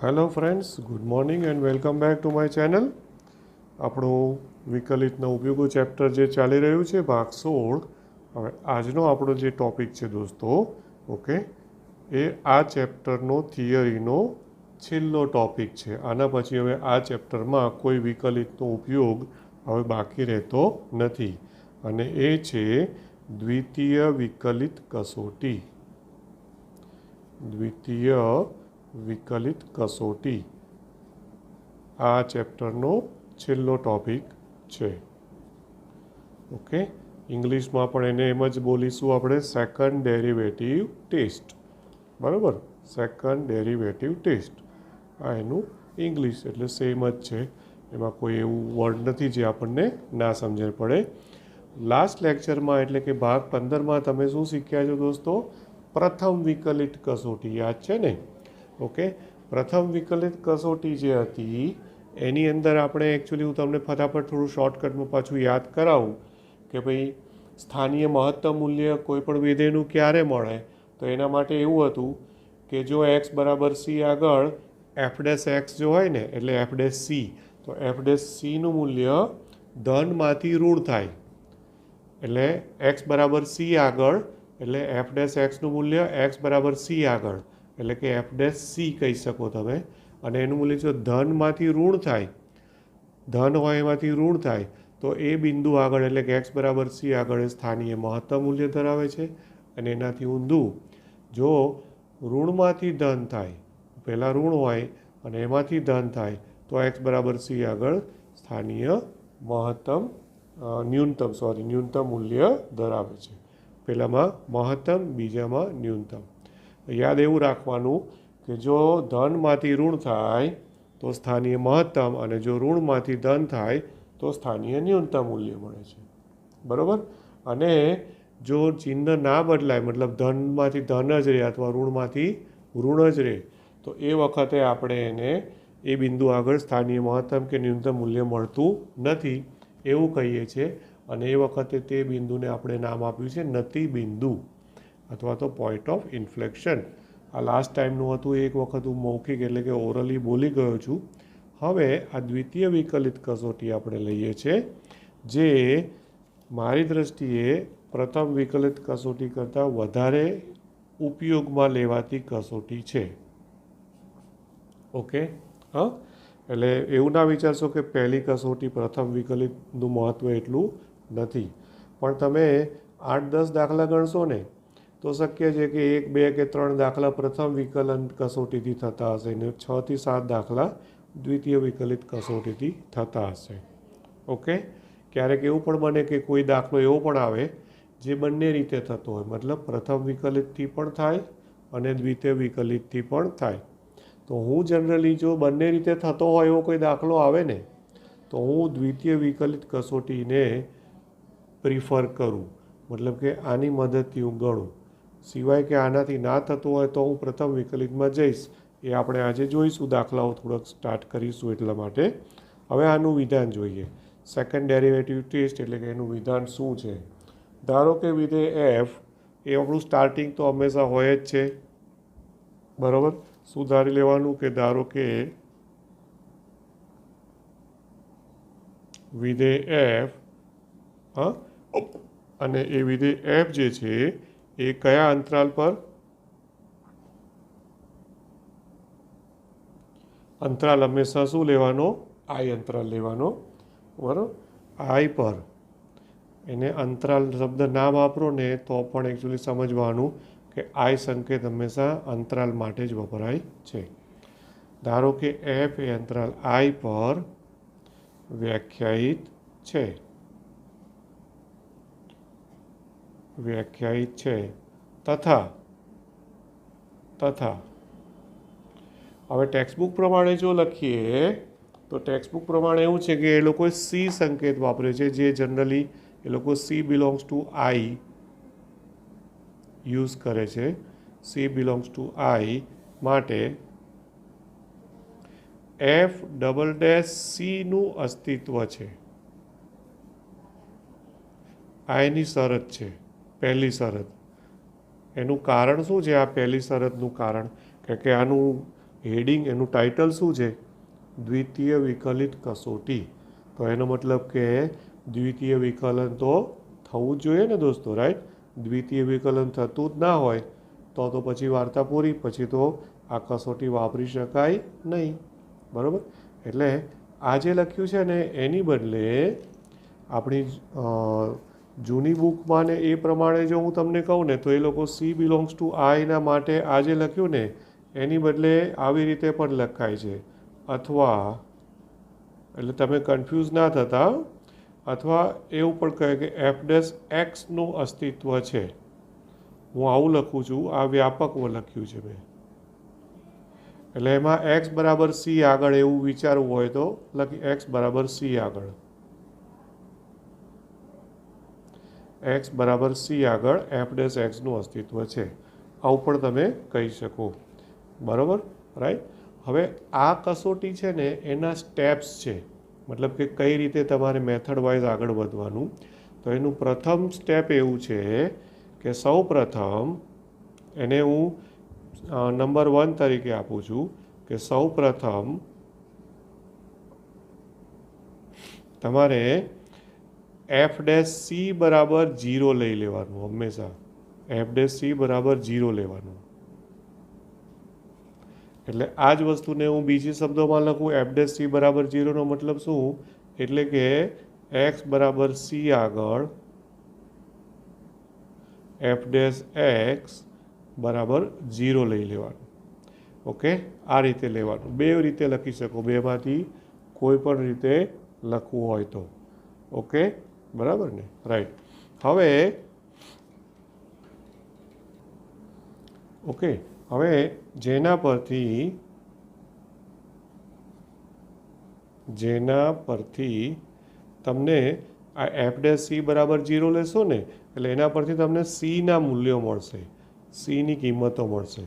Hello friends, good morning and welcome back to my channel. આપણું વિકલિતના ઉપયોગો chapter જે ચાલી રહ્યું છે ભાગ 16. હવે આજનો આપણો જે ટૉપિક છે દોસ્તો, ઓકે, એ આ ચેપ્ટરનો થિયરીનો છેલ્લો ટૉપિક છે. આના પછી હવે આ ચેપ્ટરમાં કોઈ વિકલિતનો ઉપયોગ હવે બાકી રહેતો નથી, અને એ છે દ્વિતીય વિકલિત કસોટી. દ્વિતીય વિકલિત કસોટી આ ચેપ્ટરનો છેલ્લો ટૉપિક છે. ઓકે, ઇંગ્લિશમાં પણ એને એમ જ બોલીશું આપણે, સેકન્ડ ડેરિવેટિવ ટેસ્ટ. બરાબર, સેકન્ડ ડેરિવેટિવ ટેસ્ટ આ એનું ઇંગ્લિશ, એટલે સેમ જ છે. એમાં કોઈ એવું વર્ડ નથી જે આપણને ના સમજણ પડે. લાસ્ટ લેક્ચરમાં એટલે કે ભાગ 15માં તમે શું શીખ્યા છો દોસ્તો? પ્રથમ વિકલિત કસોટી યાદ છે ને? ઓકે, પ્રથમ વિકલિત કસોટી જે હતી એની અંદર આપણે એકચ્યુઅલી, હું તમને ફટાફટ થોડું શોર્ટકટમાં પાછું યાદ કરાવું કે ભાઈ, સ્થાનીય મહત્તમ મૂલ્ય કોઈ પણ વિધેયનું ક્યારે મળે? તો એના માટે એવું હતું કે જો એક્સ બરાબર સી આગળ એફ ડેશ એક્સ જો હોય ને, એટલે એફ ડેશ સી, તો એફ ડેશ સીનું મૂલ્ય ધનમાંથી ઋણ થાય. એટલે એક્સ બરાબર સી આગળ, એટલે એફ ડેશ એક્સનું મૂલ્ય એક્સ બરાબર સી આગળ, એટલે કે એફ ડેશ સી કહી શકો તમે. અને એનું મૂલ્ય જો ધનમાંથી ઋણ થાય, ધન હોય એમાંથી ઋણ થાય, તો એ બિંદુ આગળ એટલે કે એક્સ બરાબર સી આગળ એ સ્થાનીય મહત્તમ મૂલ્ય ધરાવે છે. અને એનાથી ઊંધું, જો ઋણમાંથી ધન થાય, પહેલાં ઋણ હોય અને એમાંથી ધન થાય, તો એક્સ બરાબર સી આગળ સ્થાનીય મહત્તમ ન્યૂનતમ મૂલ્ય ધરાવે છે. પહેલામાં મહત્તમ, બીજામાં ન્યૂનતમ. યાદ એવું રાખવાનું કે જો ધનમાંથી ઋણ થાય તો સ્થાનીય મહત્તમ, અને જો ઋણમાંથી ધન થાય તો સ્થાનીય ન્યૂનતમ મૂલ્ય મળે છે. બરાબર? અને જો ચિહ્ન ના બદલાય, મતલબ ધનમાંથી ધન જ રહે અથવા ઋણમાંથી ઋણ જ રહે, તો એ વખતે આપણે એને એ બિંદુ આગળ સ્થાનીય મહત્તમ કે ન્યૂનતમ મૂલ્ય મળતું નથી એવું કહીએ છીએ. અને એ વખતે તે બિંદુને આપણે નામ આપ્યું છે નતિ બિંદુ અથવા તો પોઈન્ટ ઓફ ઇન્ફ્લેક્શન. આ લાસ્ટ ટાઈમનું હતું, એક વખત હું મૌખિક એટલે કે ઓરલી બોલી ગયો છું. હવે આ દ્વિતીય વિકલિત કસોટી આપણે લઈએ છીએ, જે મારી દૃષ્ટિએ પ્રથમ વિકલિત કસોટી કરતાં વધારે ઉપયોગમાં લેવાતી કસોટી છે. ઓકે, હા, એટલે એવું ના વિચારશો કે પહેલી કસોટી પ્રથમ વિકલિતનું મહત્ત્વ એટલું નથી. પણ તમે 8-10 દાખલા ગણશો ને તો શક્ય છે કે 1, 2 કે 3 દાખલા પ્રથમ વિકલન કસોટીથી થતા હશે ને 6 થી 7 દાખલા દ્વિતીય વિકલિત કસોટીથી થતા હશે. ઓકે, ક્યારેક એવું પણ બને કે કોઈ દાખલો એવો પણ આવે જે બંને રીતે થતો હોય, મતલબ પ્રથમ વિકલિતથી પણ થાય અને દ્વિતીય વિકલિતથી પણ થાય. તો હું જનરલી જો બંને રીતે થતો હોય એવો કોઈ દાખલો આવે ને, તો હું દ્વિતીય વિકલિત કસોટીને પ્રિફર કરું, મતલબ કે આની મદદથી હું ગણું. સિવાય કે આનાથી ના થતું હોય તો હું પ્રથમ વિકલિતમાં જઈશ. એ આપણે આજે જોઈશું, દાખલાઓ થોડોક સ્ટાર્ટ કરીશું એટલા માટે. હવે આનું વિધાન જોઈએ. સેકન્ડ ડેરિવેટિવ ટેસ્ટ એટલે કે એનું વિધાન શું છે? ધારો કે વિધેય એફ એ આપણું સ્ટાર્ટિંગ તો હંમેશા હોય જ છે. બરાબર, શું ધારી લેવાનું કે ધારો કે વિધેય એફ, હા, અને એ વિધેય એફ જે છે એ કયા અંતરાલ પર? અંતરાલ હંમેશા શું લેવાનો? આઈ અંતરાલ લેવાનો. બરાબર, આઈ પર. એને અંતરાલ શબ્દ ના વાપરો ને તો પણ એકચ્યુઅલી સમજવાનું કે આઈ સંકેત હંમેશા અંતરાલ માટે જ વપરાય છે. ધારો કે એફ એ અંતરાલ આઈ પર વ્યાખ્યાયિત છે. તથા હવે ટેક્સ્ટબુક પ્રમાણે જો લખીએ તો ટેક્સ્ટબુક પ્રમાણે એવું છે કે એ લોકોએ સી સંકેત વાપર્યો છે, જે જનરલી એ લોકો C belongs to I use કરે છે. સી બિલોંગ્સ ટુ આઈ માટે એફ ડબલ ડેશ સીનું અસ્તિત્વ છે. આઈની શરત છે, પહેલી શરત. એનું કારણ શું છે આ પહેલી શરતનું કારણ? કે આનું हेडिंग एनु टाइटल शू है? द्वितीय विकलित कसोटी। तो एनो मतलब के द्वितीय विकलन तो थवुं जोईए ने दोस्तों, राइट। द्वितीय विकलन थतुं ज ना होय तो पछी वार्ता पूरी, पछी तो आ कसोटी वापरी शकाय नहीं, बराबर। एटले आ जे लख्युं छे ने एनी बदले आपणी जूनी बुकमां ने ए प्रमाणे जो हूँ तमने कहूँ ने तो ए लोको सी बिलोंग्स टू आई ना माटे आ जे लख्युं ने एनी बदले आवी रीते पण लखाय छे, अथवा एटले तमे कन्फ्यूज ना थता, अथवा एवुं पण कहे कि एफ डैश एक्स नुं अस्तित्व छे। हूँ आवुं लखुं छुं, आ व्यापक लख्युं छे मैं। एटले एमां एक्स बराबर सी आगळ एवुं विचारवुं होय तो लखी एक्स बराबर सी आगळ, एक्स बराबर सी आगळ एफ डैश एक्सनुं अस्तित्व छे, आवुं पण तमे कही शको, बराबर, राइट। हवे आ कसोटी छे ने एना स्टेप्स छे, मतलब कि कई रीते तमारे मेथड वाइज आगळ वधवानुं। तो एनुं प्रथम स्टेप एवुं छे कि सौ प्रथम एने हूँ नंबर 1 तरीके आपું છું कि सौ प्रथम तमारे एफ डैश सी बराबर 0 लई लेवानुं, हमेशा एफ डैश सी बराबर 0 लेवानुं। એટલે આ જ વસ્તુને હું બીજી શબ્દોમાં લખું એફ ડેશ સી બરાબર 0નો મતલબ શું? એટલે કે એક્સ બરાબર સી આગળ એફ ડેશ એક્સ બરાબર 0 લઈ લેવાનું। ઓકે, આ રીતે લેવાનું। બે રીતે લખી શકો, બેમાંથી કોઈ પણ રીતે લખવું હોય તો। ઓકે, બરાબર ને, રાઈટ। હવે ઓકે, હવે જેના પરથી તમને આ એફ ડેશ સી બરાબર 0 લેશો ને એટલે એના પરથી તમને સીના મૂલ્યો મળશે, સીની કિંમતો મળશે।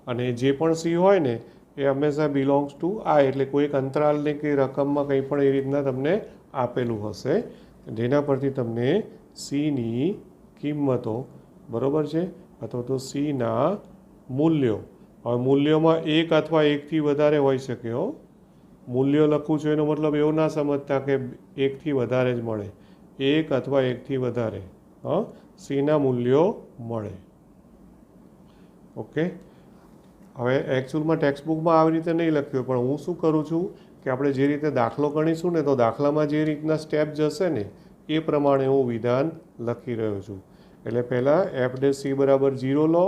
અને જે પણ સી હોય ને એ હંમેશા બિલોંગ્સ ટુ આ, એટલે કોઈ એક અંતરાલને કે રકમમાં કંઈ પણ એ રીતના તમને આપેલું હશે જેના પરથી તમને સીની કિંમતો, બરાબર છે, અથવા તો સીના મૂલ્યો। હવે મૂલ્યોમાં એક અથવા એકથી વધારે હોઈ શકે હો। મૂલ્યો લખું છું એનો મતલબ એવો ના સમજતા કે એકથી વધારે જ મળે, એક અથવા એકથી વધારે સીના મૂલ્યો મળે। ઓકે, હવે એકચ્યુઅલમાં ટેક્સ્ટ બુકમાં આવી રીતે નહીં લખ્યું, પણ હું શું કરું છું કે આપણે જે રીતે દાખલો ગણીશું ને તો દાખલામાં જે રીતના સ્ટેપ જશે ને એ પ્રમાણે હું વિધાન લખી રહ્યો છું। એટલે પહેલાં એફ ડેશ સી બરાબર 0 લો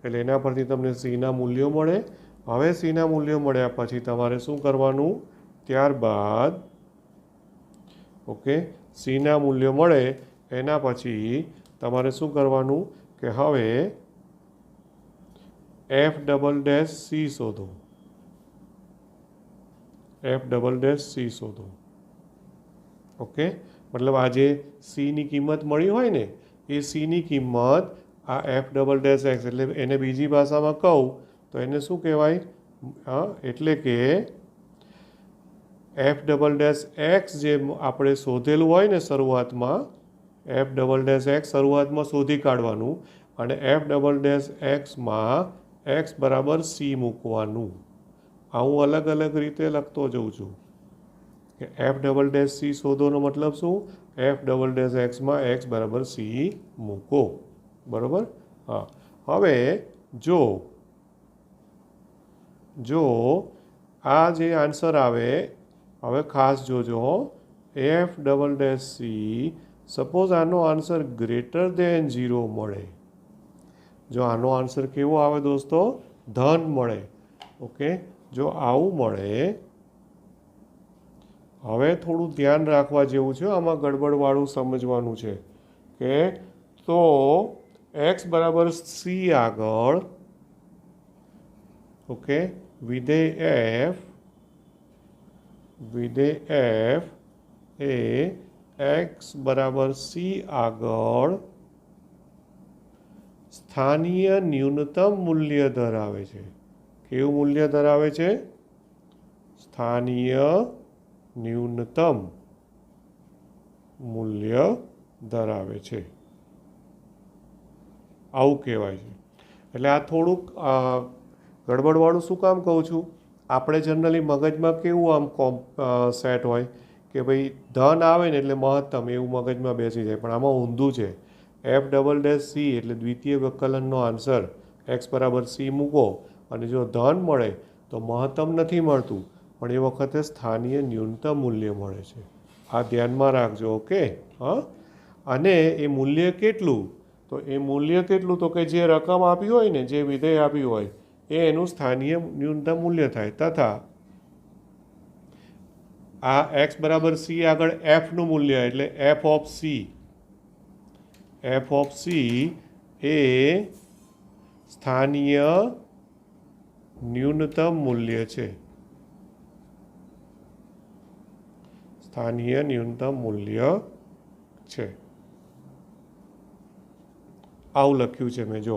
એટલે એના પરથી તમને સીના મૂલ્યો મળે। હવે સીના મૂલ્યો મળ્યા પછી તમારે શું કરવાનું? ત્યારબાદ ઓકે, સીના મૂલ્યો મળે એના પછી તમારે શું કરવાનું કે હવે એફ ડબલ ડેશ સી શોધો, એફ ડબલ ડેશ સી શોધો। ઓકે, મતલબ આ જે સીની કિંમત મળી હોય ને એ સીની કિંમત આ એફ ડબલ ડેશ એક્સ, એટલે એને બીજી ભાષામાં કહું તો એને શું કહેવાય? એટલે કે એફ ડબલ ડેશ એક્સ જે આપણે શોધેલું હોય ને શરૂઆતમાં, એફ ડબલ ડેશ એક્સ શરૂઆતમાં શોધી કાઢવાનું અને એફ ડબલ ડેશ એક્સમાં એક્સ બરાબર સી મૂકવાનું। આ હું અલગ અલગ રીતે લખતો જઉં છું કે એફ ડબલ ડેશ સી શોધોનો મતલબ શું? એફ ડબલ ડેશ એક્સમાં એક્સ બરાબર સી મૂકો, બરાબર। હા, હવે જો આ જે આન્સર આવે, હવે ખાસ જોજો, F double dash C suppose આનો આન્સર ગ્રેટર દેન 0 મળે, જો આનો આન્સર કેવો આવે દોસ્તો? ધન મળે। ઓકે, જો આવું મળે, હવે થોડું ધ્યાન રાખવા જેવું છે, આમાં ગડબડવાળું સમજવાનું છે કે તો એક્સ બરાબર સી આગળ ઓકે વિધેય એફ એ એક્સ બરાબર સી આગળ સ્થાનીય ન્યૂનતમ મૂલ્ય ધરાવે છે। કેવું મૂલ્ય ધરાવે છે? સ્થાનીય ન્યૂનતમ મૂલ્ય ધરાવે છે, આવું કહેવાય છે। એટલે આ થોડુંક ગડબડવાળું શું કામ કહું છું? આપણે જનરલી મગજમાં કેવું આમ સેટ હોય કે ભાઈ ધન આવે ને એટલે મહત્તમ એવું મગજમાં બેસી જાય, પણ આમાં ઊંધું છે. એફ ડબલ ડેશ સી એટલે દ્વિતીય વિકલનનો આન્સર એક્સ બરાબર સી મૂકો અને જો ધન મળે તો મહત્તમ નથી મળતું, પણ એ વખતે સ્થાનીય ન્યૂનતમ મૂલ્ય મળે છે. આ ધ્યાનમાં રાખજો. ઓકે. હા, અને એ મૂલ્ય કેટલું? તો એ મૂલ્ય કેટલું? તો કે જે રકમ આપી હોય ને, જે વિધેય આપ્યું હોય એ એનું સ્થાનીય ન્યૂનતમ મૂલ્ય થાય. તથા આ એક્સ બરાબર સી આગળ એફનું મૂલ્ય એટલે F of C, F of C એ સ્થાનીય ન્યૂનતમ મૂલ્ય છે. સ્થાનીય ન્યૂનતમ મૂલ્ય છે. આવું લખ્યું છે મેં, જો.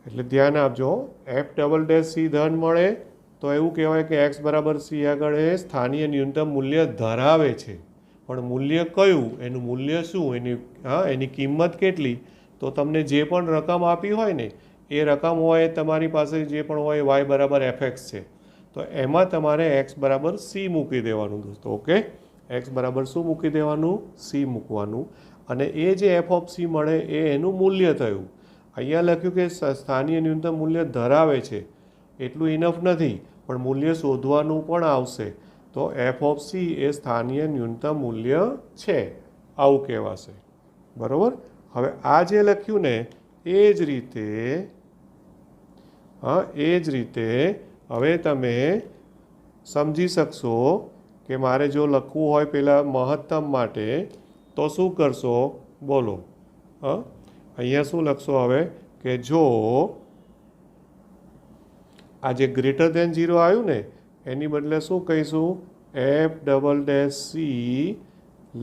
એટલે ધ્યાન આપજો. એફ ડબલ ડેશ સી ધન મળે તો એવું કહેવાય કે એક્સ બરાબર સી આગળ એ સ્થાનીય ન્યૂનતમ મૂલ્ય ધરાવે છે. પણ મૂલ્ય કયું? એનું મૂલ્ય શું? એની કિંમત કેટલી? તો તમને જે પણ રકમ આપી હોય ને એ રકમ હોય તમારી પાસે જે પણ હોય વાય બરાબર એફ એક્સ છે, તો એમાં તમારે એક્સ બરાબર સી મૂકી દેવાનું દોસ્તો. ઓકે. એક્સ બરાબર શું મૂકી દેવાનું? સી મૂકવાનું. અને એ જે એફ ઓફ સી મળે એ એનું મૂલ્ય થયું. અહીંયા લખ્યું કે સ્થાનીય ન્યૂનતમ મૂલ્ય ધરાવે છે, એટલું ઇનફ નથી, પણ મૂલ્ય શોધવાનું પણ આવશે. તો એફ ઓફ સી એ સ્થાનીય ન્યૂનતમ મૂલ્ય છે, આવું કહેવાશે. બરાબર. હવે આ જે લખ્યું ને એ જ રીતે હવે તમે સમજી શકશો કે મારે જો લખવું હોય પહેલાં મહત્તમ માટે તો શું કરશો? બોલો. અહીંયા શું લખશો હવે કે જો આ જે ગ્રેટર દેન 0 આવ્યું ને એની બદલે શું કહીશું? F double dash C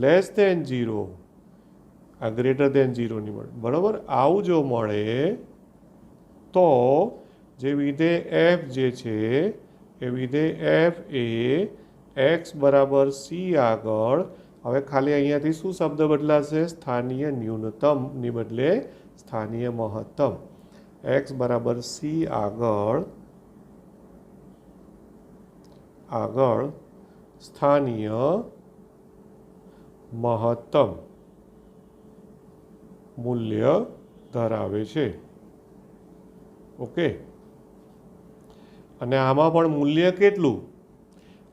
less than 0. આ ગ્રેટર દેન 0ની મળે. બરાબર. આવું જો મળે તો જે વિધેય એફ જે છે એ વિધેય એફ એ એક્સ બરાબર સી આગળ હવે ખાલી અહીંયાથી શું શબ્દ બદલાશે? સ્થાનીય ન્યૂનતમની બદલે સ્થાનીય મહત્તમ. એક્સ બરાબર સી આગળ સ્થાનીય મહત્તમ મૂલ્ય ધરાવે છે. ઓકે. અને આમાં પણ મૂલ્ય કેટલું?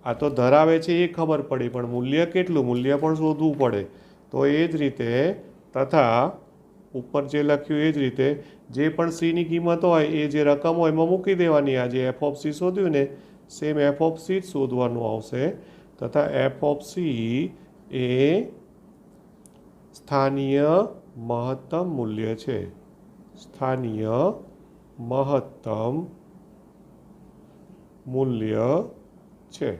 આ તો ધરાવે છે એ ખબર પડી, પણ મૂલ્ય કેટલું? મૂલ્ય પણ શોધવું પડે. તો એ જ રીતે તથા ઉપર જે લખ્યું એ જ રીતે જે પણ સીની કિંમત હોય એ જે રકમ હોય એમાં મૂકી દેવાની. આ જે એફ ઓફ સી શોધ્યું ને સેમ એફ ઓફ સી જ શોધવાનું આવશે. તથા એફ ઓફ સી એ સ્થાનીય મહત્તમ મૂલ્ય છે. સ્થાનીય મહત્તમ મૂલ્ય છે.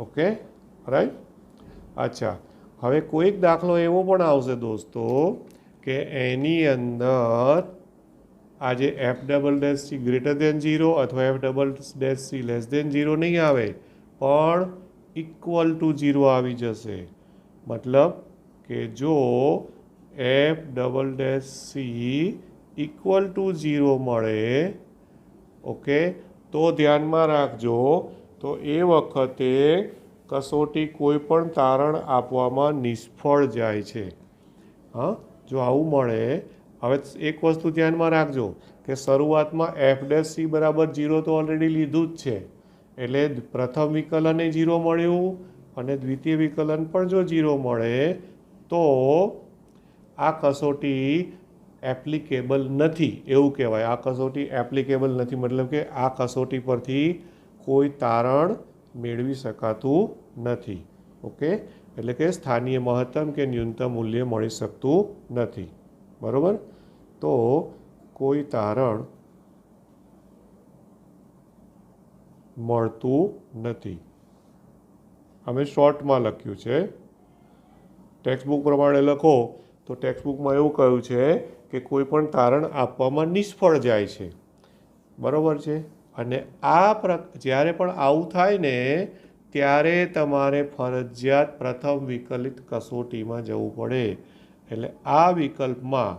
ઓકે. રાઈટ. અચ્છા, હવે કોઈક દાખલો એવો પણ આવશે દોસ્તો કે એની અંદર આ જે F double dash C greater than 0 અથવા F double dash C less than 0 નહીં આવે, પણ ઇક્વલ ટુ 0 આવી જશે. મતલબ કે જો F double dash C equal to 0 મળે, ઓકે, તો ધ્યાનમાં રાખજો તો એ વખતે કસોટી કોઈ પણ તારણ આપવામાં નિષ્ફળ જાય છે. જો આવું મળે. હવે એક વસ્તુ ધ્યાનમાં રાખજો કે શરૂઆતમાં એફ ડેશ સી બરાબર 0 તો ઓલરેડી લીધું જ છે, એટલે પ્રથમ વિકલન એ 0 મળ્યું અને દ્વિતીય વિકલન પણ જો 0 મળે તો આ કસોટી એપ્લિકેબલ નથી એવું કહેવાય. આ કસોટી એપ્લિકેબલ નથી મતલબ કે આ કસોટી પરથી કોઈ તારણ મેળવી શકાતું નથી. ઓકે. એટલે કે સ્થાનીય મહત્તમ કે ન્યૂનતમ મૂલ્ય મળી શકતું નથી. બરાબર. તો કોઈ તારણ મળતું નથી. અમે શોર્ટમાં લખ્યું છે. ટેક્સ્ટબુક પ્રમાણે લખો તો ટેક્સ્ટબુકમાં એવું કહ્યું છે કે કોઈ પણ તારણ આપવામાં નિષ્ફળ જાય છે. બરાબર છે. અને જ્યારે પણ આવું થાય ને ત્યારે તમારે ફરજિયાત પ્રથમ વિકલિત કસોટીમાં જવું પડે. એટલે આ વિકલ્પમાં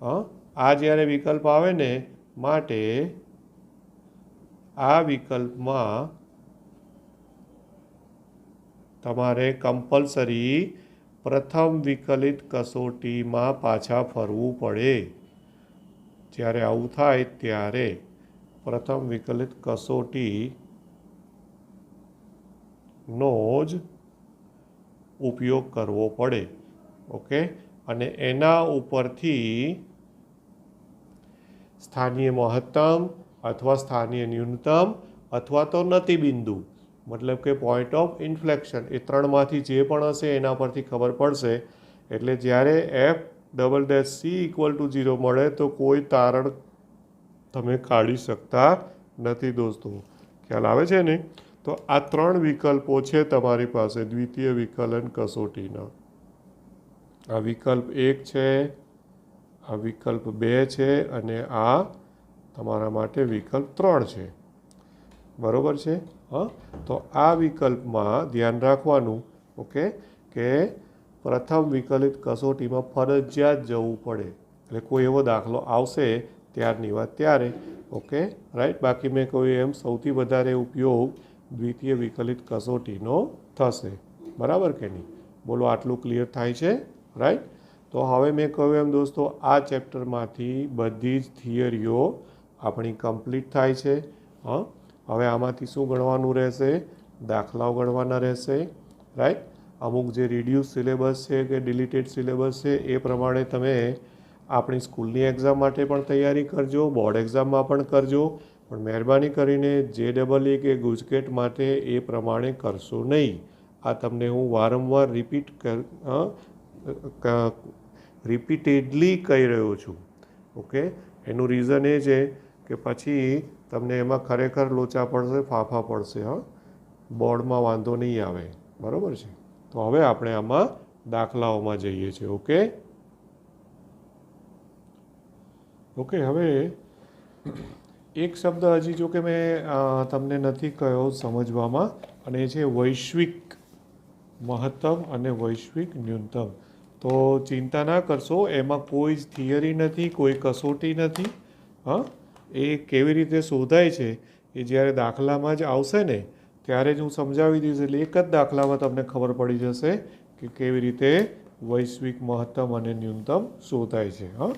આ જ્યારે વિકલ્પ આવે ને માટે આ વિકલ્પમાં તમારે કમ્પલસરી પ્રથમ વિકલિત કસોટીમાં પાછા ફરવું પડે. જ્યારે આવું થાય ત્યારે પ્રથમ વિકલિત કસોટીનો જ ઉપયોગ કરવો પડે. ઓકે, અને એના ઉપરથી સ્થાનીય મહત્તમ અથવા સ્થાનીય ન્યૂનતમ અથવા તો નતિબિંદુ મતલબ કે પોઈન્ટ ઓફ ઇન્ફ્લેક્શન એ ત્રણમાંથી જે પણ હશે એના પરથી ખબર પડશે. એટલે જ્યારે F"C=0 મળે તો કોઈ તારણ તમે કાઢી શકતા નથી દોસ્તો. ખ્યાલ આવે છે ને? તો આ ત્રણ વિકલ્પો છે તમારી પાસે દ્વિતીય વિકલન કસોટીના. આ વિકલ્પ 1 છે, આ વિકલ્પ 2 છે અને આ તમારા માટે વિકલ્પ 3 છે. બરાબર છે? હા, તો આ વિકલ્પમાં ધ્યાન રાખવાનું ઓકે કે પ્રથમ વિકલિત કસોટીમાં ફરજિયાત જવું પડે. એટલે કોઈ એવો દાખલો આવશે ત્યારની વાત ત્યારે. Okay, right. બાકી મેં કહ્યું એમ સૌથી વધારે ઉપયોગ દ્વિતીય વિકલિત કસોટીનો થશે. બરાબર કે નહીં? બોલો, આટલું ક્લિયર થાય છે? રાઈટ. તો હવે મેં કહ્યું એમ દોસ્તો આ ચેપ્ટરમાંથી બધી જ થિયરીઓ આપણી કમ્પ્લીટ થાય છે. હા, હવે આમાંથી શું ગણવાનું રહેશે? દાખલાઓ ગણવાના રહેશે. રાઈટ. અમુક જે રિડ્યુસ સિલેબસ છે કે ડિલીટેડ સિલેબસ છે એ પ્રમાણે તમે આપણી સ્કૂલની એક્ઝામ માટે પણ તૈયારી કરજો, બોર્ડ એક્ઝામમાં પણ કરજો, પણ મહેરબાની કરીને JEE કે ગુજકેટ માટે એ પ્રમાણે કરશો નહીં. આ તમને હું વારંવાર રિપીટેડલી કહી રહ્યો છું. ઓકે, એનું રીઝન એ છે કે પછી તમને એમાં ખરેખર લોચા પડશે, ફાફા પડશે. હા, બોર્ડમાં વાંધો નહીં આવે. બરાબર છે? તો હવે આપણે આમાં દાખલાઓમાં જઈએ છીએ. ઓકે ઓકે હવે એક શબ્દ હજી જો કે મેં તમને નથી કહ્યો સમજવામાં, અને એ છે વૈશ્વિક મહત્તમ અને વૈશ્વિક ન્યૂનતમ. તો ચિંતા ના કરશો, એમાં કોઈ જ થિયરી નથી, કોઈ કસોટી નથી. હા, એ કેવી રીતે શોધાય છે એ જ્યારે દાખલામાં જ આવશે ને ત્યારે જ હું સમજાવી દઈશ. એટલે એક જ દાખલામાં તમને ખબર પડી જશે કે કેવી રીતે વૈશ્વિક મહત્તમ અને ન્યૂનતમ શોધાય છે. હા,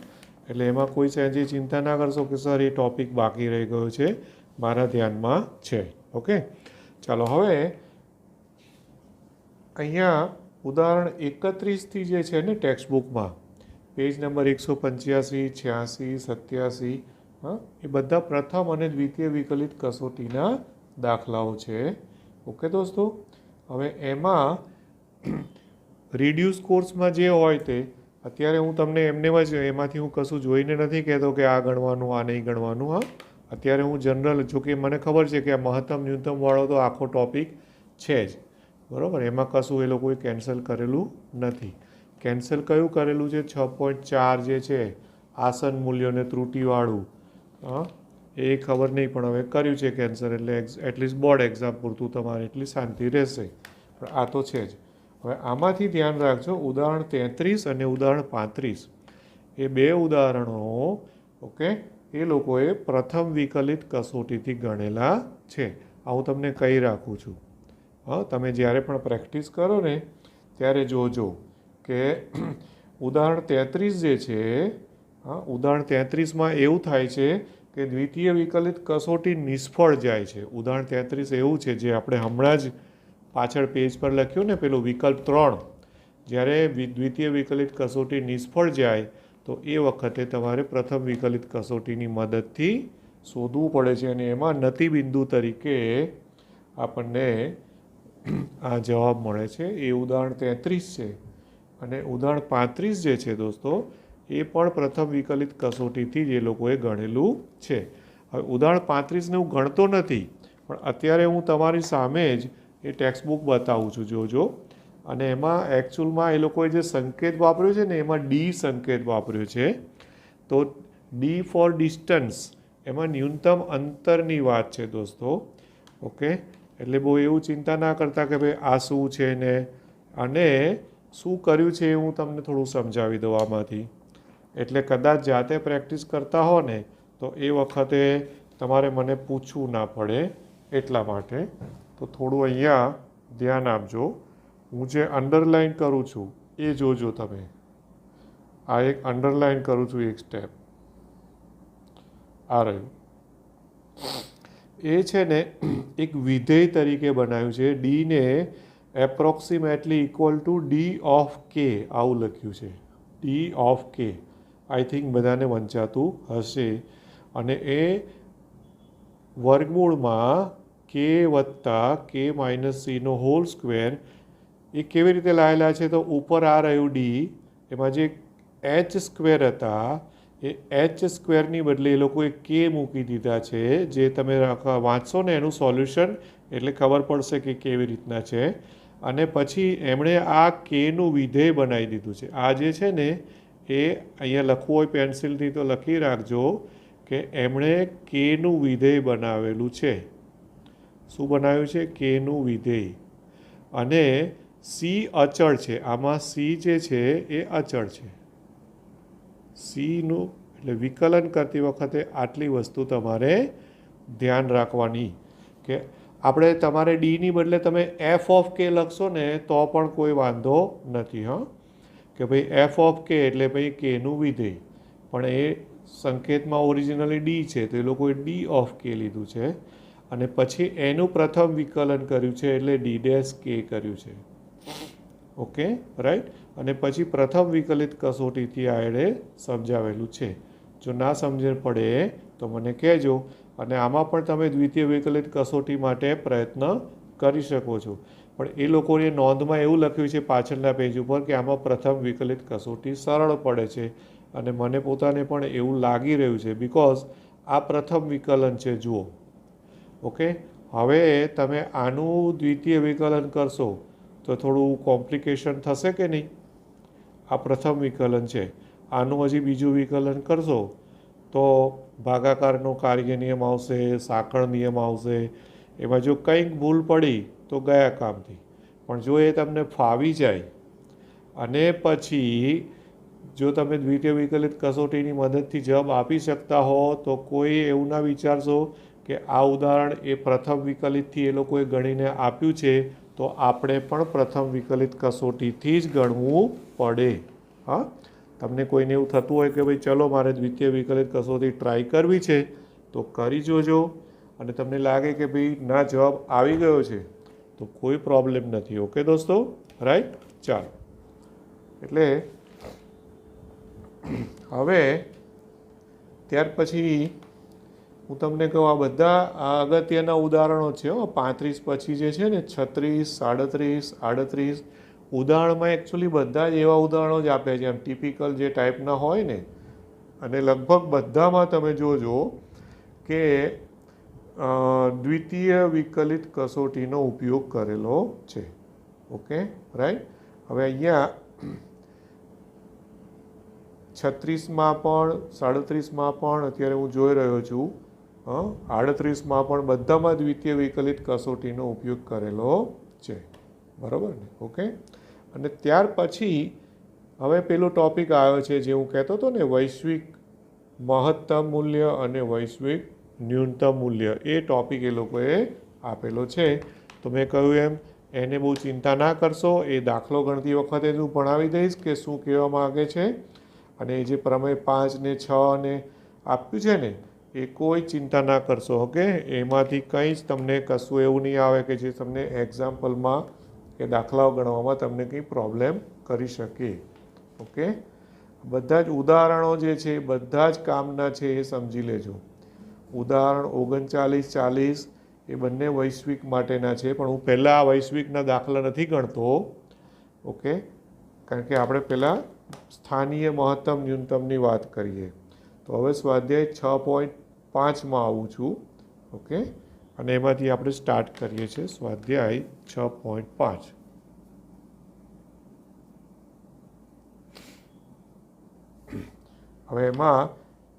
એટલે એમાં કોઈ સહેજે ચિંતા ના કરશો કે સર એ ટૉપિક બાકી રહી ગયો છે, મારા ધ્યાનમાં છે. ઓકે, ચાલો હવે અહીંયા ઉદાહરણ 31થી જે છે ને ટેક્સ્ટબુકમાં પેજ નંબર 185, 86, 87, હા, એ બધા પ્રથમ અને દ્વિતીય વિકલિત કસોટીના દાખલાઓ છે. ઓકે દોસ્તો, હવે એમાં રિડ્યુસ કોર્સમાં જે હોય તે અત્યારે હું તમને એમને જ એમાંથી હું કશું જોઈને નથી કહેતો કે આ ગણવાનું, આ નહીં ગણવાનું. હા, અત્યારે હું જનરલ, જોકે મને ખબર છે કે આ મહત્તમ ન્યૂનતમવાળો તો આખો ટૉપિક છે જ. બરાબર, એમાં કશું એ લોકોએ કેન્સલ કરેલું નથી. કેન્સલ કયું કરેલું છે? 6.4 જે છે આસન મૂલ્યોને ત્રુટિવાળું. હા, એ ખબર નહીં પણ હવે કર્યું છે કેન્સલ, એટલે એટલીસ્ટ બોર્ડ એક્ઝામ પૂરતું તમારે એટલી શાંતિ રહેશે. પણ આ તો છે જ. હવે આમાંથી ધ્યાન રાખજો, ઉદાહરણ 33 અને ઉદાહરણ 35 એ બે ઉદાહરણો ઓકે એ લોકોએ પ્રથમ વિકલિત કસોટીથી ગણેલા છે. આ હું તમને કહી રાખું છું. હા, તમે જ્યારે પણ પ્રેક્ટિસ કરો ને ત્યારે જોજો કે ઉદાહરણ 33 જે છે, હા, ઉદાહરણ 33માં એવું થાય છે કે દ્વિતીય વિકલિત કસોટી નિષ્ફળ જાય છે. ઉદાહરણ 33 એવું છે જે આપણે હમણાં જ પાછળ પેજ પર લખ્યું ને પેલું વિકલ્પ 3, જ્યારે દ્વિતીય વિકલિત કસોટી નિષ્ફળ જાય તો એ વખતે તમારે પ્રથમ વિકલિત કસોટીની મદદથી શોધવું પડે છે, અને એમાં નતિબિંદુ તરીકે આપણને આ જવાબ મળે છે. એ ઉદાહરણ 33 છે. અને ઉદાહરણ 35 જે છે દોસ્તો એ પણ પ્રથમ વિકલિત કસોટીથી જ એ લોકોએ ગણેલું છે. હવે ઉદાહરણ 35ને હું ગણતો નથી, પણ અત્યારે હું તમારી સામે જ એ ટેક્સ્ટબુક બતાવું છું, જોજો. અને એમાં એકચ્યુઅલમાં એ લોકોએ જે સંકેત વાપર્યો છે ને એમાં D સંકેત વાપર્યો છે. તો D ફોર ડિસ્ટન્સ, એમાં ન્યૂનતમ અંતરની વાત છે દોસ્તો. ઓકે, એટલે બહુ એવું ચિંતા ના કરતા કે ભાઈ આ શું છે ને, અને શું કર્યું છે એ હું તમને થોડું સમજાવી દઉં આમાંથી. એટલે કદાચ જાતે પ્રેક્ટિસ કરતા હો ને તો એ વખતે તમારે મને પૂછવું ના પડે એટલા માટે. તો થોડું અહીંયા ધ્યાન આપજો. હું જે અંડરલાઇન કરું છું એ જોજો તમે. આ એક અંડરલાઇન કરું છું એક સ્ટેપ. આ રહ્યું. એ છે ને એક વિધેય તરીકે બનાવ્યું છે. ડીને approximately equal to D of કે આવું લખ્યું છે. ડી ઓફ કે આઈ થિંક બધાને વંચાતું હશે. અને એ વર્ગમૂળમાં કે વત્તા કે માઇનસ સીનો હોલ સ્ક્વેર એ કેવી રીતે લાવેલા છે? તો ઉપર આ રહ્યું ડી, એમાં જે એચ સ્ક્વેર હતા એ એચ સ્ક્વેરની બદલે એ લોકોએ કે મૂકી દીધા છે. જે તમે વાંચશો ને એનું સોલ્યુશન એટલે ખબર પડશે કે કેવી રીતના છે. અને પછી એમણે આ કેનું વિધેય બનાવી દીધું છે. આ જે છે ને એ અહીંયા લખવું હોય પેન્સિલથી તો લખી રાખજો કે એમણે કેનું વિધેય બનાવેલું છે. શું બનાવ્યું છે? કેનું વિધેય. અને સી અચળ છે. આમાં સી જે છે એ અચળ છે. સીનું એટલે વિકલન કરતી વખતે આટલી વસ્તુ તમારે ધ્યાન રાખવાની કે આપણે તમારે ડીની બદલે તમે એફ ઓફ કે લખશો ને તો પણ કોઈ વાંધો નથી. કે ભાઈ એફ ઓફ કે એટલે ભાઈ કેનું વિધેય, પણ એ સંકેતમાં ઓરિજિનલી ડી છે તો એ લોકોએ ડી ઓફ કે લીધું છે. અને પછી એનું પ્રથમ વિકલન કર્યું છે એટલે ડી ડેશ કે કર્યું છે. Okay, right. અને પછી પ્રથમ વિકલિત કસોટીથી આ એણે સમજાવેલું છે. જો ના સમજણ પડે તો મને કહેજો. અને આમાં પણ તમે દ્વિતીય વિકલિત કસોટી માટે પ્રયત્ન કરી શકો છો. પણ એ લોકોએ નોંધમાં એવું લખ્યું છે પાછળના પેજ ઉપર કે આમાં પ્રથમ વિકલિત કસોટી સરળ પડે છે. અને મને પોતાને પણ એવું લાગી રહ્યું છે બિકોઝ આ પ્રથમ વિકલન છે. જુઓ. ઓકે, હવે તમે આનું દ્વિતીય વિકલન કરશો તો થોડું કોમ્પ્લિકેશન થશે કે નહીં? આ પ્રથમ વિકલન છે. આનું હજી બીજું વિકલન કરશો તો ભાગાકારનો કાર્ય નિયમ આવશે, સાંકળ નિયમ આવશે. એમાં જો કંઈક ભૂલ પડી તો ગયા કામથી. પણ જો એ તમને ફાવી જાય અને પછી જો તમે દ્વિતીય વિકલિત કસોટીની મદદથી જવાબ આપી શકતા હો તો કોઈ એવું ના વિચારશો કે આ ઉદાહરણ એ પ્રથમ વિકલિતથી એ લોકોએ ગણીને આપ્યું છે તો આપણે પણ પ્રથમ વિકલિત કસોટીથી જ ગણવું પડે. હા, તમને કોઈને એવું થતું હોય કે ભાઈ ચલો મારે દ્વિતીય વિકલિત કસોટી ટ્રાય કરવી છે તો કરી જોજો. અને તમને લાગે કે ભાઈ ના જવાબ આવી ગયો છે તો કોઈ પ્રોબ્લેમ નથી. ઓકે દોસ્તો, રાઈટ. ચાલો, એટલે હવે ત્યાર પછી હું તમને કહું આ બધા અગત્યના ઉદાહરણો છે. 35 પછી જે છે ને 36, 37, 38 ઉદાહરણમાં એકચ્યુઅલી બધા જ એવા ઉદાહરણો જ આપે છે એમ ટિપિકલ જે ટાઈપના હોય ને. અને લગભગ બધામાં તમે જોજો કે દ્વિતીય વિકલિત કસોટીનો ઉપયોગ કરેલો છે. Okay, right. હવે અહીંયા 36માં પણ 37માં પણ અત્યારે હું જોઈ રહ્યો છું. 38માં પણ બધામાં દ્વિતીય વિકલિત કસોટીનો ઉપયોગ કરેલો છે. બરાબર ને? ઓકે. અને ત્યાર પછી હવે પેલો ટોપિક આવ્યો છે જે હું કહેતો હતો ને, વૈશ્વિક મહત્તમ મૂલ્ય અને વૈશ્વિક ન્યૂનતમ મૂલ્ય. એ ટોપિક એ લોકોએ આપેલો છે. તો મેં કહ્યું એમ એને બહુ ચિંતા ના કરશો. એ દાખલો ગણતી વખતે જ હું ભણાવી દઈશ કે શું કહેવા માગે છે. અને જે પ્રમેય 5 ને 6 ને આપ્યું છે ને એ કોઈ ચિંતા ના કરશો. ઓકે, એમાંથી કંઈ જ તમને કશું એવું નહીં આવે કે જે તમને એક્ઝામ્પલમાં કે દાખલાઓ ગણવામાં તમને કંઈ પ્રોબ્લેમ કરી શકે. ઓકે, બધા જ ઉદાહરણો જે છે બધા જ કામના છે એ સમજી લેજો. ઉદાહરણ 39, 40 એ બંને વૈશ્વિક માટેના છે. પણ હું પહેલાં આ વૈશ્વિકના દાખલા નથી ગણતો. ઓકે, કારણ કે આપણે પહેલાં સ્થાનીય મહત્તમ ન્યૂનતમની વાત કરીએ. તો હવે સ્વાધ્યાય 6.5માં આવું છું. ઓકે, અને એમાંથી આપણે સ્ટાર્ટ કરીએ છીએ સ્વાધ્યાય 6.5. હવે એમાં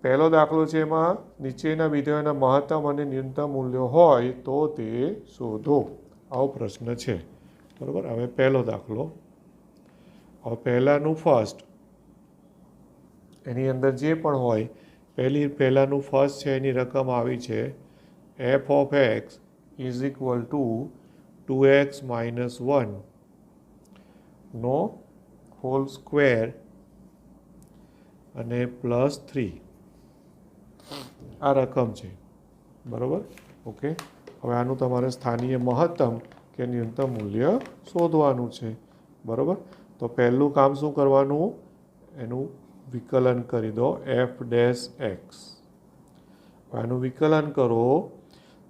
પહેલો દાખલો છે. એમાં નીચેના વિધેયોના મહત્તમ અને ન્યૂનતમ મૂલ્યો હોય તો તે શોધો. આવો પ્રશ્ન છે. બરાબર. હવે પહેલો દાખલો. હવે પહેલાંનું ફર્સ્ટ એની અંદર જે પણ હોય પહેલાનું ફર્સ્ટ છે એની રકમ આવી છે F of X is equal to 2x minus 1 નો હોલ સ્ક્વેર અને +3 આ રકમ છે બરાબર. ઓકે, હવે આનું તમારે સ્થાનીય મહત્તમ કે ન્યૂનતમ મૂલ્ય શોધવાનું છે બરાબર. તો પહેલું કામ શું કરવાનું, એનું વિકલન કરી દો એફ ડેશ એક્સ. આનું વિકલન કરો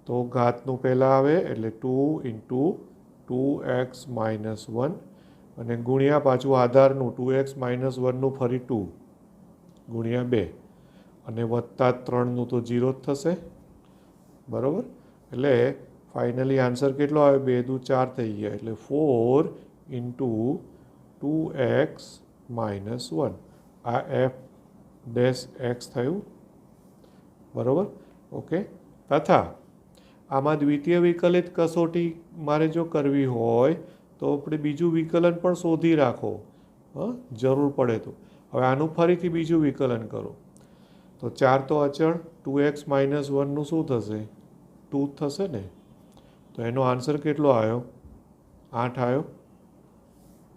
તો ઘાતનું પહેલાં આવે એટલે 2 ઇન્ટુ 2x માઇનસ 1 અને ગુણ્યા પાછું આધારનું 2x માઇનસ 1નું ફરી 2 ગુણ્યા 2 અને વત્તા 3નું તો 0 જ થશે બરાબર. એટલે ફાઇનલી આન્સર કેટલો આવે, 2 દુ 4 થઈ ગયા એટલે 4 ઇન્ટુ 2x માઇનસ 1 આ એફ ડેશ એક્સ થયું બરાબર. ઓકે, તથા આમાં દ્વિતીય વિકલિત કસોટી મારે જો કરવી હોય તો આપણે બીજું વિકલન પણ શોધી રાખો જરૂર પડે તો. હવે આનું ફરીથી બીજું વિકલન કરો તો 4 તો અચળ, 2x માઇનસ 1નું શું થશે, 2 થશે ને. તો એનો આન્સર કેટલો આવ્યો, 8 આવ્યો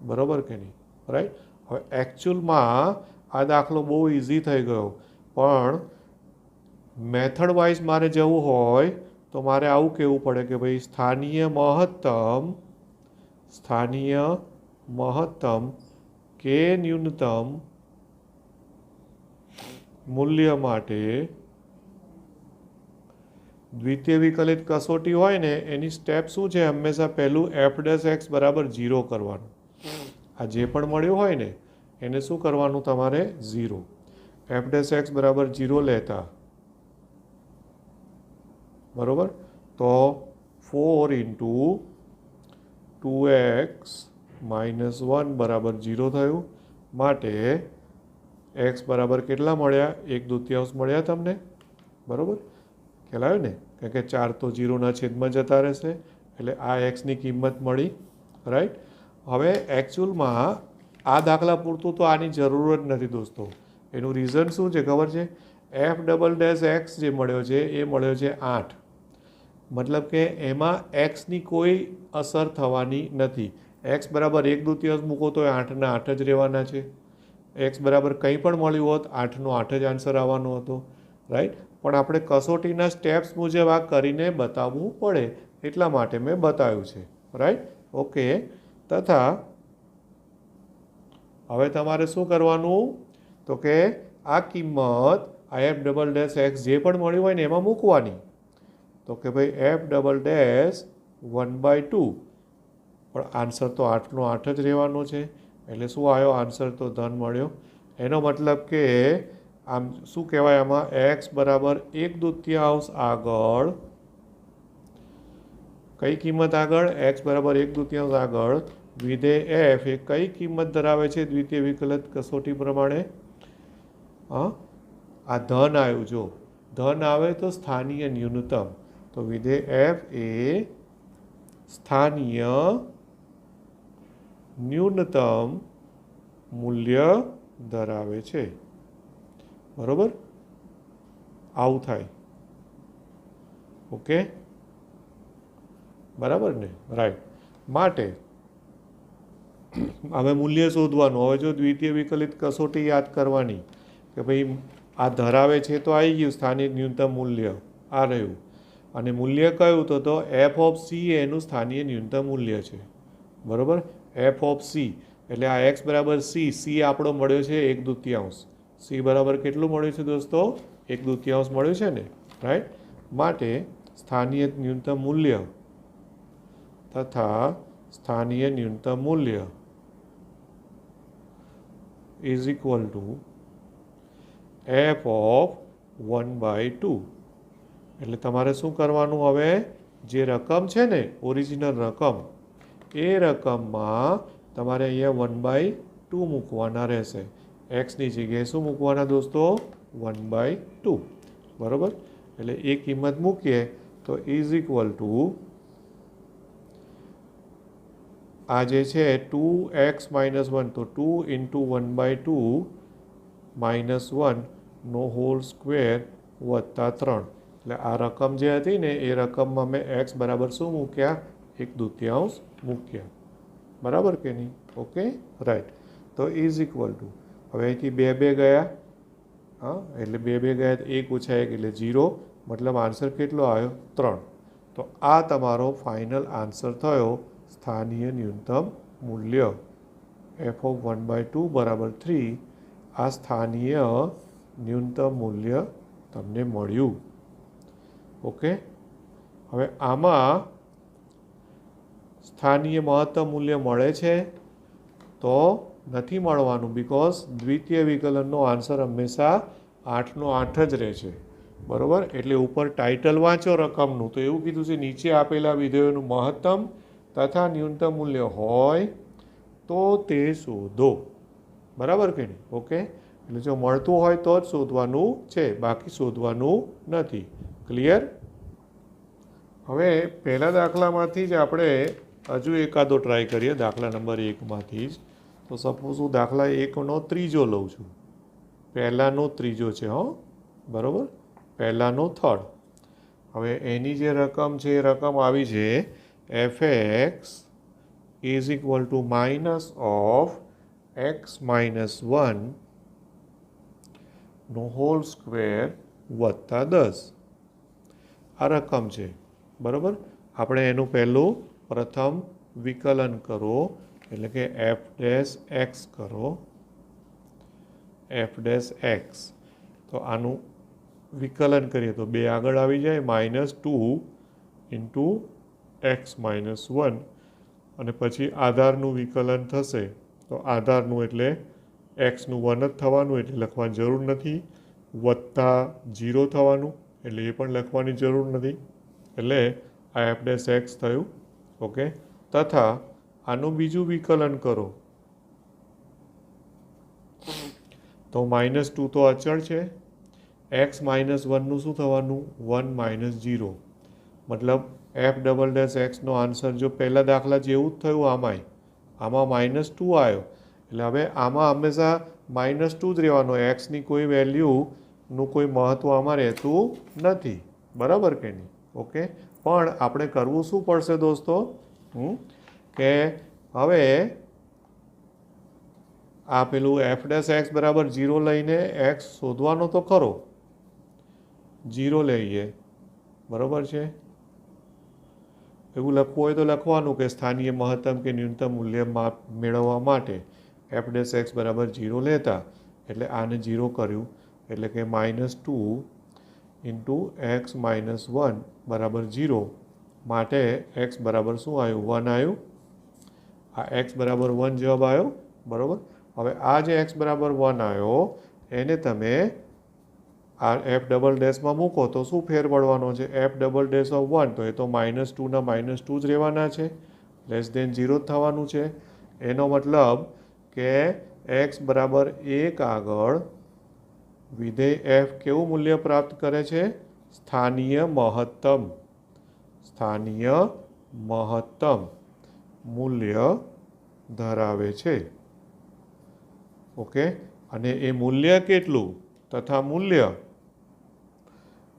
બરાબર કે નહીં, રાઈટ. હવે એકચ્યુઅલમાં આ દાખલો બહુ ઇઝી થઈ ગયો, પણ મેથડ વાઇઝ મારે જવું હોય તો મારે આવું કહેવું પડે કે ભાઈ સ્થાનીય મહત્તમ કે ન્યૂનતમ મૂલ્ય માટે દ્વિતીય વિકલિત કસોટી હોય ને એની સ્ટેપ શું છે, હંમેશા પહેલું એફ ડેશ એક્સ બરાબર 0 કરવાનું. આ જે પણ મળ્યું હોય ને એને શું કરવાનું તમારે 0, એફ ડેશ એક્સ બરાબર 0 લેતા બરાબર. તો 4 ઇન્ટુ 2x માઇનસ 1 બરાબર 0 થયું. માટે એક્સ બરાબર કેટલા મળ્યા, 1/2 મળ્યા તમને બરાબર. ખ્યાલ આવ્યો ને, કારણ કે 4 તો 0ના છેદમાં જતા રહેશે એટલે આ એક્સની કિંમત મળી, રાઈટ. હવે એકચ્યુઅલમાં આ દાખલા પૂરતું તો આની જરૂર જ નથી દોસ્તો. એનું રીઝન શું છે ખબર છે, એફ ડબલ ડેશ એક્સ જે મળ્યો છે એ મળ્યો છે 8, મતલબ કે એમાં એક્સની કોઈ અસર થવાની નથી. એક્સ બરાબર 1/2 મૂકો તો 8ના 8 જ રહેવાના છે. એક્સ બરાબર કંઈ પણ મળ્યું હોત 8નો 8 જ આન્સર આવવાનો હતો, રાઈટ. પણ આપણે કસોટીના સ્ટેપ્સ મુજબ આ કરીને બતાવવું પડે એટલા માટે મેં બતાવ્યું છે, રાઈટ. ઓકે, તથા હવે તમારે શું કરવાનું તો કે આ કિંમત એફ ડબલ ડેશ એક્સ જે પણ મળ્યું હોય ને એમાં મૂકવાની. તો કે ભાઈ એફ ડબલ ડેશ 1/2, પણ આન્સર તો 8નો 8 જ રહેવાનો છે એટલે શું આવ્યો આન્સર તો ધન મળ્યો. એનો મતલબ કે આમ શું કહેવાય, આમાં એક્સ બરાબર 1/2 આગળ કઈ કિંમત આગળ, એક્સ બરાબર 1/2 આગળ વિધેય એફ એ કઈ કિંમત ધરાવે છે દ્વિતીય વિકલિત કસોટી પ્રમાણે, આ ધન આવ્યું. જો ધન આવે તો સ્થાનીય ન્યૂનતમ, તો વિધેય એફ એ સ્થાનીય ન્યૂનતમ મૂલ્ય ધરાવે છે બરાબર. આવું થાય. ઓકે બરાબર ને, રાઈટ. માટે હવે મૂલ્ય શોધવાનું. હવે જો દ્વિતીય વિકલિત કસોટી યાદ કરવાની કે ભાઈ આ ધરાવે છે તો આવી ગયું સ્થાનિક ન્યૂનતમ મૂલ્ય આ રહ્યું, અને મૂલ્ય કયું તો એફ ઓફ સી એનું સ્થાનીય ન્યૂનતમ મૂલ્ય છે બરાબર. એફ ઓફ સી એટલે આ એક્સ બરાબર સી આપણો મળ્યો છે 1/2. સી બરાબર કેટલું મળ્યું છે દોસ્તો, 1/2 મળ્યું છે ને, રાઈટ. માટે સ્થાનીય ન્યૂનતમ મૂલ્ય તથા સ્થાનીય ન્યૂનતમ મૂલ્ય is equal to f of 1/2. એટલે તમારે શું કરવાનું, હવે જે રકમ છે ને ઓરિજિનલ રકમ એ રકમમાં તમારે અહીંયા 1/2 મૂકવાના રહેશે. એક્સની જગ્યાએ શું મૂકવાના દોસ્તો, 1/2 બરાબર. એટલે એ કિંમત મૂકીએ તો ઇઝ ઇક્વલ ટુ આ જે છે 2x માઇનસ 1, તો 2 ઇન્ટુ 1/2 માઇનસ 1 નો હોલ સ્ક્વેર વત્તા 3. એટલે આ રકમ જે હતી ને એ રકમમાં મેં એક્સ બરાબર શું મૂક્યા? 1/2 મૂક્યા. બરાબર કે નહીં? Okay, right. તો ઇઝ ઇક્વલ ટુ, હવે અહીંથી 2 ગયા, હા, એટલે 2 ગયા તો 1 ઓછા 1 એટલે 0, મતલબ આન્સર કેટલો આવ્યો? 3. તો આ તમારો ફાઇનલ આન્સર થયો, સ્થાનીય ન્યૂનતમ મૂલ્ય f(1/2) બરાબર 3. આ સ્થાનીય ન્યૂનતમ મૂલ્ય તમને મળ્યું. ઓકે, હવે આમાં સ્થાનીય મહત્તમ મૂલ્ય મળે છે તો નથી મળવાનું, બિકોઝ દ્વિતીય વિકલનનો આન્સર હંમેશા 8નો 8 જ રહે છે. બરાબર? એટલે ઉપર ટાઇટલ વાંચો રકમનું, તો એવું કીધું છે નીચે આપેલા વિધેયોનું મહત્તમ તથા ન્યૂનતમ મૂલ્ય હોય તો તે શોધો. બરાબર કે નહીં? ઓકે, એટલે જો મળતું હોય તો જ શોધવાનું છે, બાકી શોધવાનું નથી. ક્લિયર? હવે પહેલા દાખલામાંથી જ આપણે હજુ એકાદો ટ્રાય કરીએ, દાખલા નંબર 1માંથી જ. તો સપોઝ હું દાખલા 1નો ત્રીજો લઉં છું. પહેલાંનો ત્રીજો છે, હો, બરાબર, પહેલાંનો થર્ડ. હવે એની જે રકમ છે એ રકમ આવી છે fx is equal to minus of x minus 1 નો હોલ સ્ક્વેર વત્તા 10. આ રકમ છે. બરાબર? આપણે એનું પહેલું પ્રથમ વિકલન કરો, એટલે કે f ડેશ એક્સ કરો, f ડેશ એક્સ. તો આનું વિકલન કરીએ તો 2 આગળ આવી જાય, -2 ઇન્ટુ એક્સ માઇનસ 1, અને પછી આધારનું વિકલન થશે. તો આધારનું એટલે એક્સનું 1 જ થવાનું, એટલે લખવાની જરૂર નથી. વત્તા 0 થવાનું, એટલે એ પણ લખવાની જરૂર નથી. એટલે આ એફ ડેશ એક્સ થયું. ઓકે, તથા આનું બીજું વિકલન કરો તો -2 તો અચળ છે. એક્સ માઇનસ 1નું શું થવાનું? 1 - 0. મતલબ એફ ડબલ ડેશ એક્સનો આન્સર જો પહેલાં દાખલા જેવું જ થયું આમાં -2 આવ્યો. એટલે હવે આમાં હંમેશા -2 જ રહેવાનો, એક્સની કોઈ વેલ્યુનું કોઈ મહત્ત્વ આમાં રહેતું નથી. બરાબર કે નહીં? ઓકે, પણ આપણે કરવું શું પડશે દોસ્તો? કે હવે આ પેલું એફ ડેશ એક્સ બરાબર 0 લઈને એક્સ શોધવાનો તો ખરો. 0 લઈએ, બરાબર છે. એવું લખવું હોય તો લખવાનું કે સ્થાનીય મહત્તમ કે ન્યૂનતમ મૂલ્ય મેળવવા માટે એફ ડેશ એક્સ બરાબર 0 લેતા, એટલે આને 0 કર્યું, એટલે કે -2 ઇન્ટુ એક્સ માઇનસ 1 બરાબર 0. માટે એક્સ બરાબર શું આવ્યું? 1 આવ્યું. આ એક્સ બરાબર 1 જવાબ આવ્યો. બરાબર? હવે આ જે એક્સ બરાબર 1 આવ્યો એને તમે આ એફ ડબલ ડેશમાં મૂકો તો શું ફેર પડવાનો છે? એફ ડબલ ડેશ ઓફ 1, તો એ તો -2 ના -2 જ રહેવાના છે, લેસ દેન 0 જ થવાનું છે. એનો મતલબ કે એક્સ બરાબર 1 આગળ વિધેય એફ કેવું મૂલ્ય પ્રાપ્ત કરે છે? સ્થાનીય મહત્તમ. સ્થાનીય મહત્તમ મૂલ્ય ધરાવે છે. ઓકે, અને એ મૂલ્ય કેટલું? તથા મૂલ્ય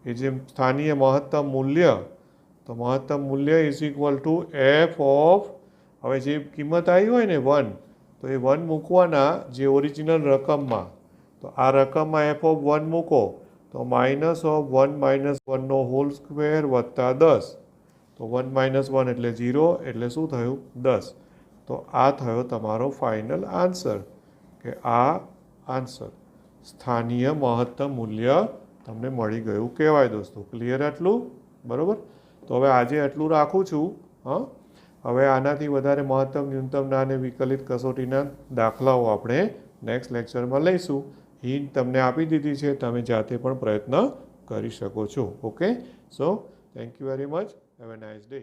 એ જે સ્થાનીય મહત્તમ મૂલ્ય, તો મહત્તમ મૂલ્ય is equal to f of, હવે જે કિંમત આવી હોય ને 1, તો એ 1 મૂકવાના જે ઓરિજિનલ રકમમાં. તો આ રકમમાં એફ ઓફ 1 મૂકો તો -1 - 1 નો હોલ સ્ક્વેર વત્તા 10. તો 1 - 1 એટલે 0, એટલે શું થયું? 10. તો આ થયો તમારો ફાઇનલ આન્સર, કે આ આન્સર સ્થાનીય મહત્તમ મૂલ્ય તમને મળી ગયું કહેવાય દોસ્તો. ક્લિયર આટલું? બરાબર? તો હવે આજે આટલું રાખું છું. હા, હવે આનાથી વધારે મહત્તમ ન્યૂનતમના અને વિકલિત કસોટીના દાખલાઓ આપણે નેક્સ્ટ લેક્ચરમાં લઈશું. હિન્ટ તમને આપી દીધી છે, તમે જાતે પણ પ્રયત્ન કરી શકો છો. Okay, so thank you very much. Have a nice day.